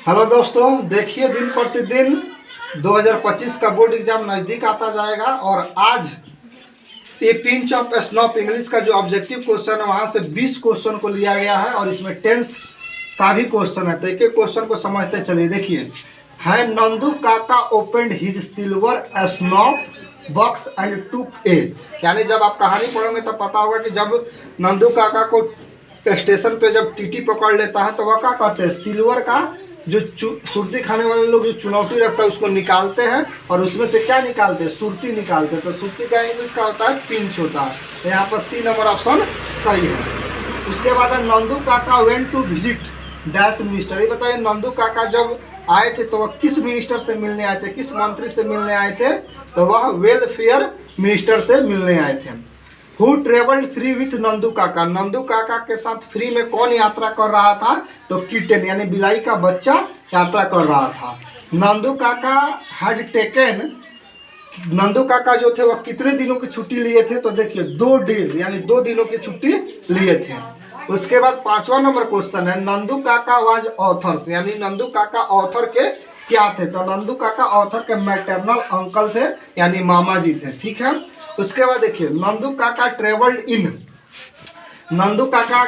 Hello दोस्तों, देखिए दिन प्रतिदिन 2025 का बोर्ड एग्जाम नज़दीक आता जाएगा और आज ये पिंच ऑफ स्नॉप इंग्लिश का जो ऑब्जेक्टिव क्वेश्चन है वहाँ से 20 क्वेश्चन को लिया गया है और इसमें टेंस का भी क्वेश्चन है। तो एक एक क्वेश्चन को समझते चलिए। देखिए, है Nandu Kaka opened his silver snuff box and took a, यानी जब आप कहानी पढ़ोगे तो पता होगा कि जब नंदू काका को स्टेशन पे जब टीटी पकड़ लेता है तो वह क्या करते हैं, सिल्वर का जो सुर्ती खाने वाले लोग जो चुनौती रखता है उसको निकालते हैं और उसमें से क्या निकालते हैं, सुर्ती निकालते हैं। तो सुर्ती का इंग्लिश का होता है पिंच होता है। तो यहाँ पर सी नंबर ऑप्शन सही है। उसके बाद है नंदू काका went to visit dash minister. ये बताइए, नंदू काका जब आए थे तो वह किस मिनिस्टर से मिलने आए थे, किस मंत्री से मिलने आए थे? तो वह वेलफेयर मिनिस्टर से मिलने आए थे। Who travelled free with Nandu काका, नंदू काका के साथ फ्री में कौन यात्रा कर रहा था? तो किटन यानी बिलाई का बच्चा यात्रा कर रहा था। नंदू काका हैड टेकन, नंदू काका जो थे वह कितने दिनों की छुट्टी लिए थे? तो देखिए 2 डेज यानी 2 दिनों की छुट्टी लिए थे। उसके बाद 5वां नंबर क्वेश्चन है नंदू काका वाज ऑथर्स, यानी नंदू काका ऑथर के क्या थे? तो नंदू काका ऑथर के मैटरनल अंकल थे यानी मामा जी थे। ठीक है। उसके बाद देखिए, नंदू काका ट्रेवल्ड इन, नंदू काका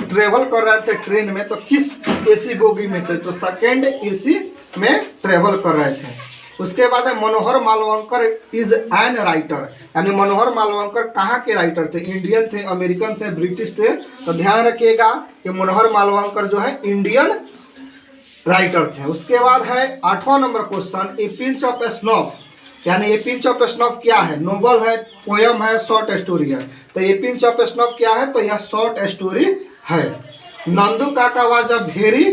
ट्रेवल कर रहे थे ट्रेन में, तो किस एसी बोगी में थे? तो सेकेंड एसी में ट्रेवल कर रहे थे। उसके बाद है मनोहर मालवंकर इज एन राइटर, यानी मनोहर मालवंकर कहाँ के राइटर थे? इंडियन थे, अमेरिकन थे, ब्रिटिश थे? तो ध्यान रखिएगा कि मनोहर मालवंकर जो है इंडियन राइटर थे। उसके बाद है 8वां number question, a pinch of snuff, यानी ए पिंच ऑफ स्नॉप क्या है? नोवेल है, पोयम है, शॉर्ट स्टोरी है? तो ए पिंच ऑफ स्नॉप क्या है? तो यह शॉर्ट स्टोरी है। नंदू काका was a very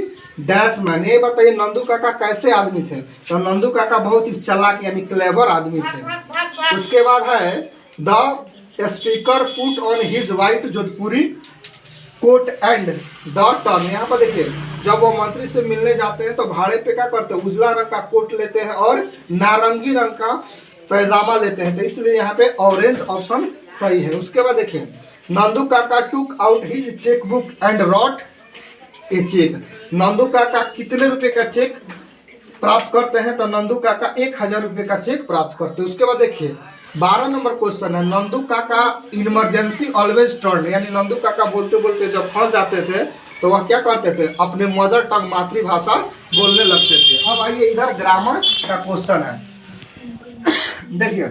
dash man, ये बताइए नंदू काका कैसे आदमी थे? तो नंदू काका बहुत ही चालाक यानी क्लेवर आदमी थे। उसके बाद है the speaker put on his white Jodhpuri coat and the turn. यहाँ पर देखिए, जब वो मंत्री से मिलने जाते हैं तो भाड़े पे क्या करते हैं, उजला रंग का कोट लेते हैं और नारंगी रंग का पैजामा लेते हैं। तो इसलिए यहाँ पे ऑरेंज ऑप्शन सही है। उसके बाद देखिए, नंदू काका took out his cheque book and wrote a cheque, Nandu काका कितने रुपए का चेक प्राप्त करते हैं? तो नंदू काका 1000 रुपये का चेक प्राप्त करते हैं। उसके बाद देखिए 12 नंबर क्वेश्चन है नंदू काका इमरजेंसी ऑलवेज टर्न, यानी नंदू काका बोलते बोलते जब फंस जाते थे तो वह क्या करते थे? अपने मदर टंग मातृभाषा बोलने लगते थे। अब आइए इधर ग्रामर का क्वेश्चन है। देखिए,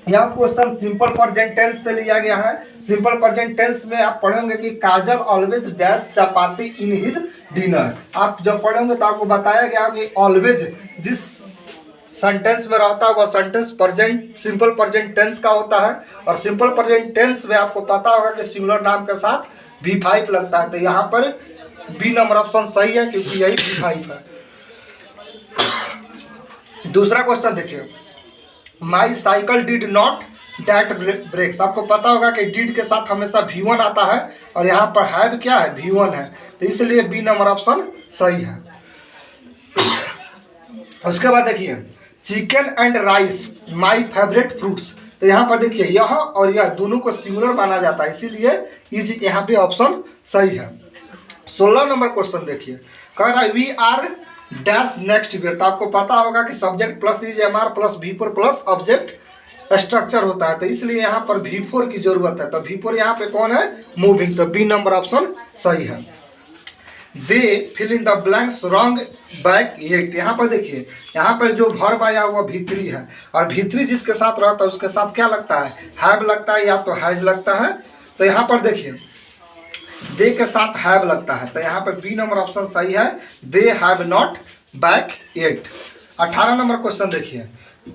यह क्वेश्चन सिंपल प्रेजेंट टेंस से लिया गया है। सिंपल प्रेजेंट टेंस में आप पढ़ेंगे कि Kajal always dash chapati in his dinner. आप जब पढ़ेंगे तो आपको बताया गया कि ऑलवेज जिस सेंटेंस में रहता है वह sentence present simple present tense का होता है और सिंपल प्रेजेंट टेंस में आपको पता होगा कि सिंगुलर नाम के साथ V5 लगता है। तो यहाँ पर बी नंबर ऑप्शन सही है क्योंकि यही V5 है। दूसरा क्वेश्चन देखिए, my cycle did not that brakes. आपको पता होगा कि डिड के साथ हमेशा V1 आता है और यहाँ पर हैव क्या है? V1 है। तो इसलिए बी नंबर ऑप्शन सही है। उसके बाद देखिए, chicken and rice my favourite fruits. तो यहाँ पर देखिए, यह और यह दोनों को सिंगुलर माना जाता है, इसीलिए इज यहाँ पे ऑप्शन सही है। 16 नंबर क्वेश्चन देखिए, कह रहा है we are dash next year. तो आपको पता होगा कि subject plus is am are plus V4 plus object structure होता है। तो इसलिए यहाँ पर V4 की जरूरत है। तो V4 यहाँ पे कौन है? मूविंग। तो बी नंबर ऑप्शन सही है। They fill in the blanks wrong back yet. यहाँ पर देखिए, यहाँ पर जो वर्ब आया हुआ भीतरी है और भीतरी जिसके साथ रहता है उसके साथ क्या लगता है? हैव लगता है या तो हैज लगता है। तो यहाँ पर देखिए, दे के साथ हैव लगता है। तो यहाँ पर बी नंबर ऑप्शन सही है, they have not back yet. 18 number question देखिए,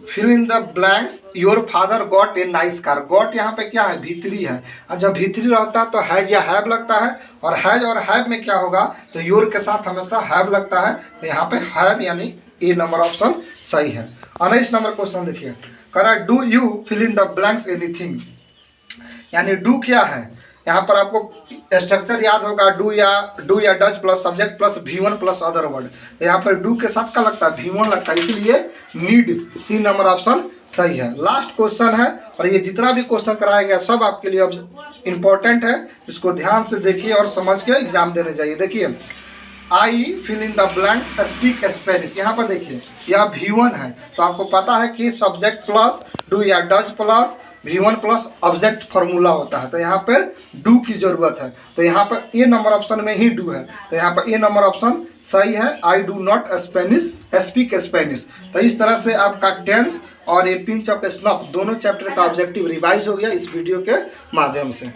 fill in the blanks your father got a nice car. Got यहाँ पे क्या है? भीतरी है और जब भीतरी रहता है तो हैज या हैव लगता है और हैज और हैव में क्या होगा? तो योर के साथ हमेशा हैव लगता है। तो यहाँ पे हैव यानी ए नंबर ऑप्शन सही है। 19 नंबर क्वेश्चन देखिए, करा do you fill in the blanks anything, यानी डू क्या है? यहाँ पर आपको स्ट्रक्चर याद होगा, डू या does plus subject plus V1 plus other word. तो यहाँ पर डू के साथ क्या लगता है? V1 लगता है, इसलिए नीड सी नंबर ऑप्शन सही है। लास्ट क्वेश्चन है और ये जितना भी क्वेश्चन कराया गया सब आपके लिए इम्पोर्टेंट है, इसको ध्यान से देखिए और समझ के एग्जाम देने जाइए। देखिए, I fill in the blanks speak Spanish. यहाँ पर देखिए यह V1 है, तो आपको पता है कि सब्जेक्ट प्लस डू या does plus V1 plus object formula होता है, तो यहाँ पर डू की जरूरत है। तो यहाँ पर ए नंबर ऑप्शन में ही डू है, तो यहाँ पर ए नंबर ऑप्शन सही है। I do not Spanish speak Spanish. तो इस तरह से आपका टेंस और ये पिंच ऑफ स्नफ दोनों चैप्टर का ऑब्जेक्टिव रिवाइज हो गया इस वीडियो के माध्यम से।